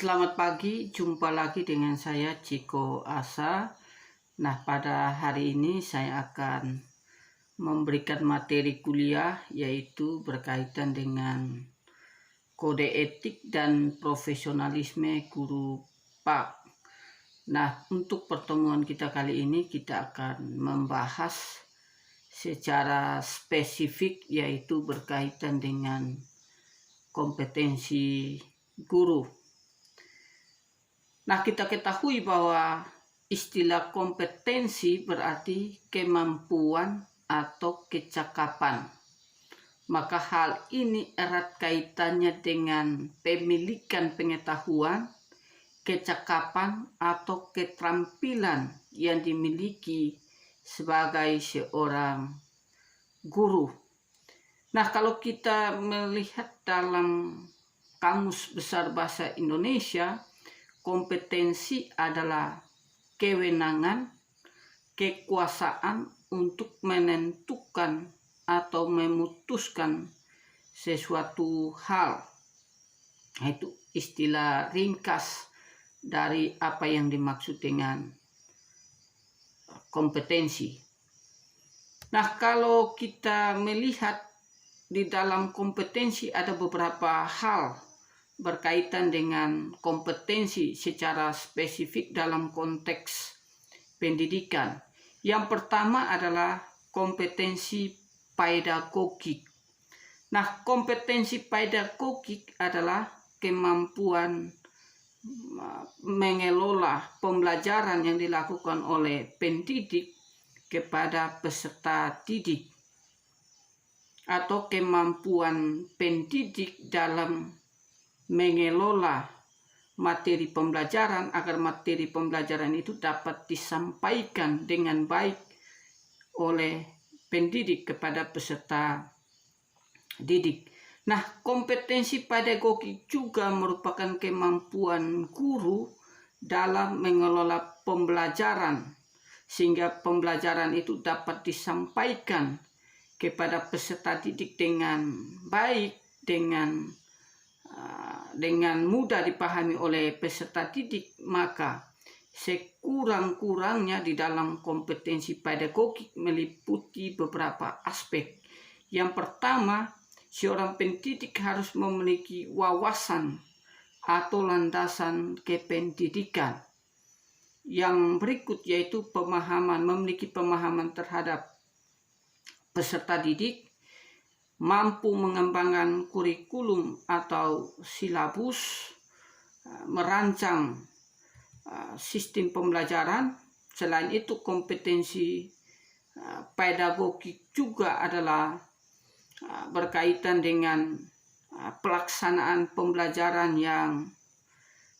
Selamat pagi, jumpa lagi dengan saya Ciko Asa. Nah, pada hari ini saya akan memberikan materi kuliah yaitu berkaitan dengan kode etik dan profesionalisme guru PAK. Nah, untuk pertemuan kita kali ini kita akan membahas secara spesifik yaitu berkaitan dengan kompetensi guru. Nah, kita ketahui bahwa istilah kompetensi berarti kemampuan atau kecakapan. Maka hal ini erat kaitannya dengan pemilikan pengetahuan, kecakapan atau keterampilan yang dimiliki sebagai seorang guru. Nah, kalau kita melihat dalam Kamus Besar Bahasa Indonesia, kompetensi adalah kewenangan, kekuasaan untuk menentukan atau memutuskan sesuatu hal. Itu istilah ringkas dari apa yang dimaksud dengan kompetensi. Nah, kalau kita melihat di dalam kompetensi ada beberapa hal berkaitan dengan kompetensi secara spesifik dalam konteks pendidikan. Yang pertama adalah kompetensi pedagogik. Nah, kompetensi pedagogik adalah kemampuan mengelola pembelajaran yang dilakukan oleh pendidik kepada peserta didik, atau kemampuan pendidik dalam mengelola materi pembelajaran agar materi pembelajaran itu dapat disampaikan dengan baik oleh pendidik kepada peserta didik. Nah, kompetensi pedagogik juga merupakan kemampuan guru dalam mengelola pembelajaran sehingga pembelajaran itu dapat disampaikan kepada peserta didik dengan baik, dengan mudah dipahami oleh peserta didik. Maka sekurang-kurangnya di dalam kompetensi pedagogik meliputi beberapa aspek. Yang pertama, seorang pendidik harus memiliki wawasan atau landasan kependidikan. Yang berikut yaitu memiliki pemahaman terhadap peserta didik, mampu mengembangkan kurikulum atau silabus, merancang sistem pembelajaran. Selain itu, kompetensi pedagogik juga adalah berkaitan dengan pelaksanaan pembelajaran yang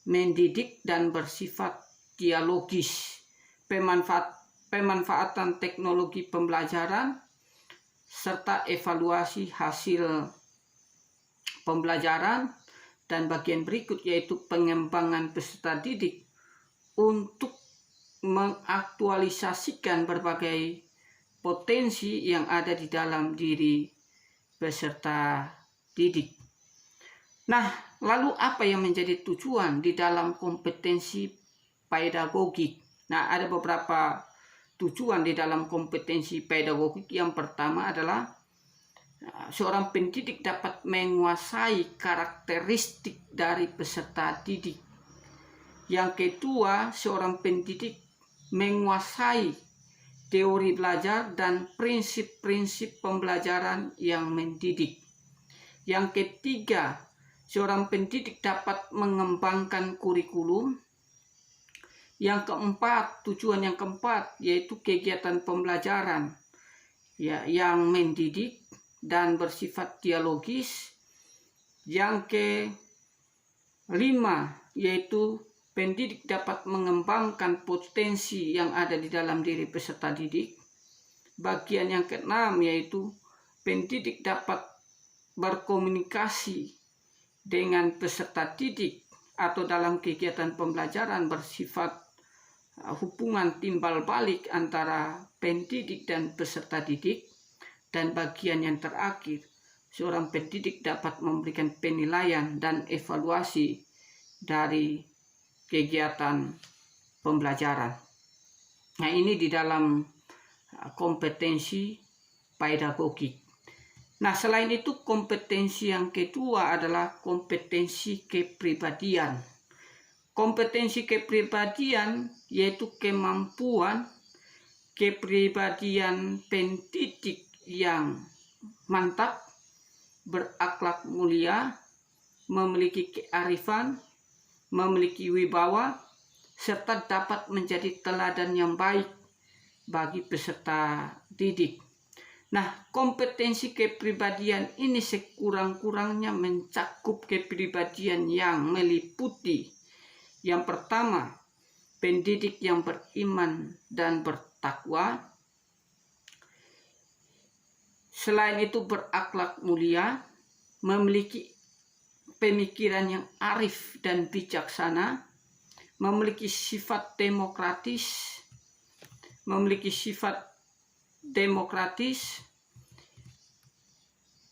mendidik dan bersifat dialogis, pemanfaatan teknologi pembelajaran, serta evaluasi hasil pembelajaran. Dan bagian berikut yaitu pengembangan peserta didik untuk mengaktualisasikan berbagai potensi yang ada di dalam diri peserta didik. Nah, lalu apa yang menjadi tujuan di dalam kompetensi pedagogik? Nah, ada beberapa tujuan di dalam kompetensi pedagogik. Yang pertama adalah seorang pendidik dapat menguasai karakteristik dari peserta didik. Yang kedua, seorang pendidik menguasai teori belajar dan prinsip-prinsip pembelajaran yang mendidik. Yang ketiga, seorang pendidik dapat mengembangkan kurikulum. Yang keempat, tujuan yang keempat yaitu kegiatan pembelajaran yang mendidik dan bersifat dialogis. Yang kelima yaitu pendidik dapat mengembangkan potensi yang ada di dalam diri peserta didik. Bagian yang keenam yaitu pendidik dapat berkomunikasi dengan peserta didik atau dalam kegiatan pembelajaran bersifat hubungan timbal balik antara pendidik dan peserta didik. Dan bagian yang terakhir, seorang pendidik dapat memberikan penilaian dan evaluasi dari kegiatan pembelajaran. Nah, ini di dalam kompetensi pedagogik. Nah, selain itu kompetensi yang kedua adalah kompetensi kepribadian. Kompetensi kepribadian yaitu kemampuan kepribadian pendidik yang mantap, berakhlak mulia, memiliki kearifan, memiliki wibawa, serta dapat menjadi teladan yang baik bagi peserta didik. Nah, kompetensi kepribadian ini sekurang-kurangnya mencakup kepribadian yang meliputi yang pertama, pendidik yang beriman dan bertakwa. Selain itu berakhlak mulia, memiliki pemikiran yang arif dan bijaksana, memiliki sifat demokratis,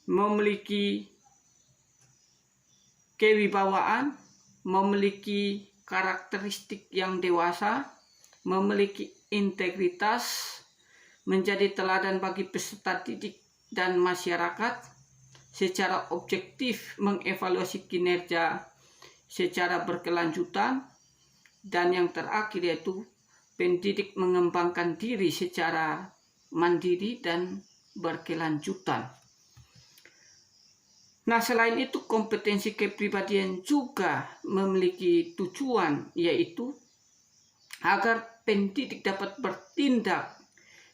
memiliki kewibawaan, memiliki karakteristik yang dewasa, memiliki integritas, menjadi teladan bagi peserta didik dan masyarakat, secara objektif mengevaluasi kinerja secara berkelanjutan, dan yang terakhir yaitu pendidik mengembangkan diri secara mandiri dan berkelanjutan. Nah, selain itu kompetensi kepribadian juga memiliki tujuan, yaitu agar pendidik dapat bertindak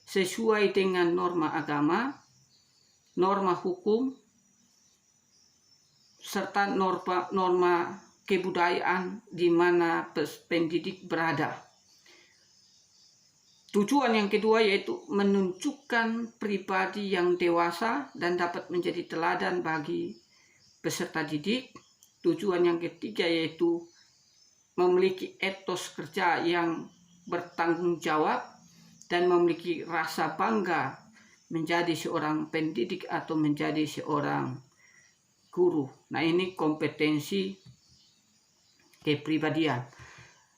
sesuai dengan norma agama, norma hukum, serta norma kebudayaan di mana pendidik berada. Tujuan yang kedua yaitu menunjukkan pribadi yang dewasa dan dapat menjadi teladan bagi peserta didik. Tujuan yang ketiga yaitu memiliki etos kerja yang bertanggung jawab dan memiliki rasa bangga menjadi seorang pendidik atau menjadi seorang guru. Nah, ini kompetensi kepribadian.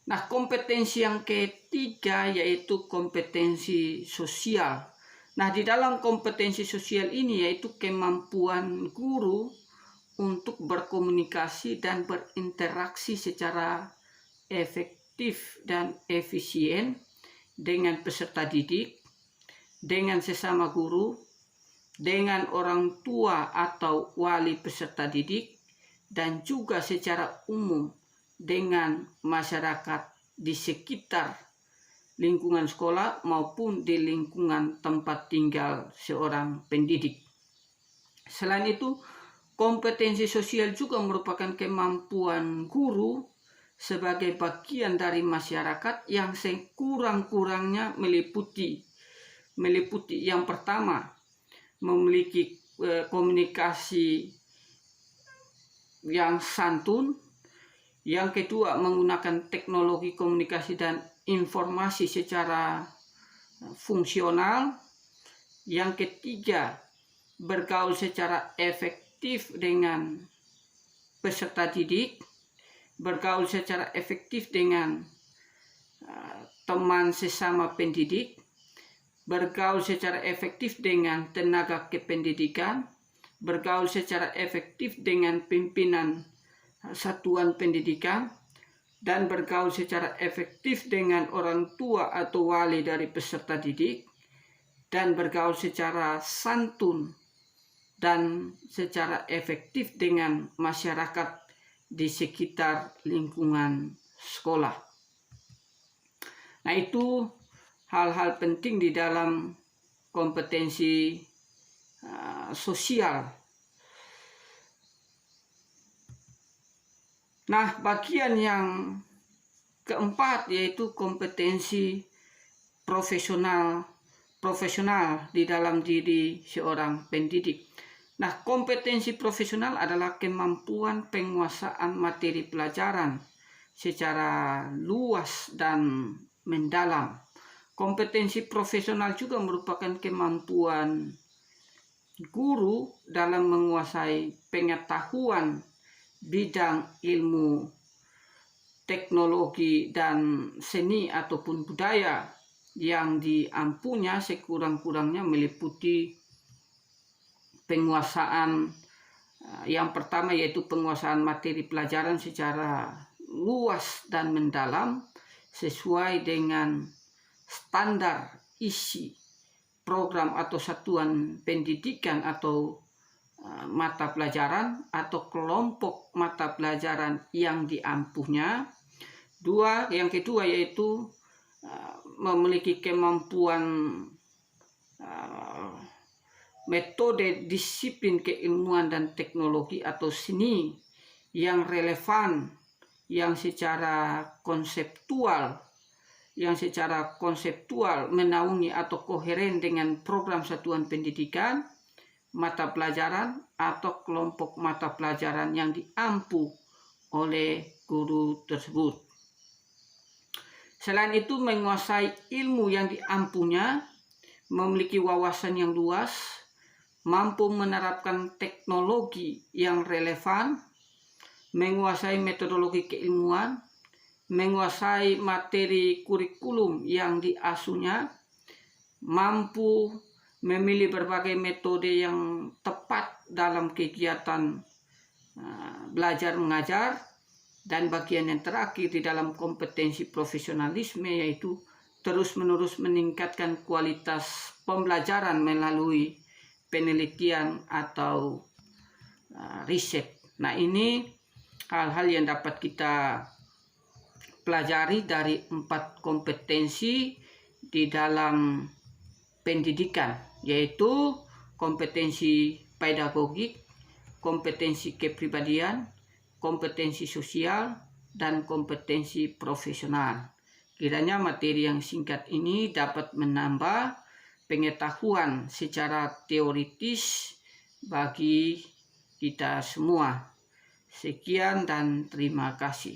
Nah, kompetensi yang ketiga yaitu kompetensi sosial. Nah, di dalam kompetensi sosial ini yaitu kemampuan guru untuk berkomunikasi dan berinteraksi secara efektif dan efisien dengan peserta didik, dengan sesama guru, dengan orang tua atau wali peserta didik, dan juga secara umum dengan masyarakat di sekitar lingkungan sekolah maupun di lingkungan tempat tinggal seorang pendidik. Selain itu, kompetensi sosial juga merupakan kemampuan guru sebagai bagian dari masyarakat yang sekurang-kurangnya meliputi yang pertama, memiliki komunikasi yang santun. Yang kedua, menggunakan teknologi komunikasi dan informasi secara fungsional. Yang ketiga, bergaul secara efektif dengan peserta didik, bergaul secara efektif dengan teman sesama pendidik, bergaul secara efektif dengan tenaga kependidikan, bergaul secara efektif dengan pimpinan satuan pendidikan, dan bergaul secara efektif dengan orang tua atau wali dari peserta didik, dan bergaul secara santun dan secara efektif dengan masyarakat di sekitar lingkungan sekolah. Nah, itu hal-hal penting di dalam kompetensi sosial. Nah, bagian yang keempat yaitu kompetensi profesional di dalam diri seorang pendidik. Nah, kompetensi profesional adalah kemampuan penguasaan materi pelajaran secara luas dan mendalam. Kompetensi profesional juga merupakan kemampuan guru dalam menguasai pengetahuan bidang ilmu teknologi dan seni ataupun budaya yang diampunya sekurang-kurangnya meliputi penguasaan yang pertama, yaitu penguasaan materi pelajaran secara luas dan mendalam sesuai dengan standar isi program atau satuan pendidikan atau mata pelajaran atau kelompok mata pelajaran yang diampuhnya. Yang kedua yaitu memiliki kemampuan metode disiplin keilmuan dan teknologi atau seni yang relevan, yang secara konseptual menaungi atau koheren dengan program satuan pendidikan, mata pelajaran atau kelompok mata pelajaran yang diampu oleh guru tersebut. Selain itu, menguasai ilmu yang diampunya, memiliki wawasan yang luas, mampu menerapkan teknologi yang relevan, menguasai metodologi keilmuan, menguasai materi kurikulum yang diasuhnya, mampu memilih berbagai metode yang tepat dalam kegiatan belajar mengajar, dan bagian yang terakhir di dalam kompetensi profesionalisme yaitu terus-menerus meningkatkan kualitas pembelajaran melalui penelitian atau riset. Nah, ini hal-hal yang dapat kita pelajari dari 4 kompetensi di dalam pendidikan, yaitu kompetensi pedagogik, kompetensi kepribadian, kompetensi sosial, dan kompetensi profesional. Kiranya materi yang singkat ini dapat menambah pengetahuan secara teoritis bagi kita semua. Sekian dan terima kasih.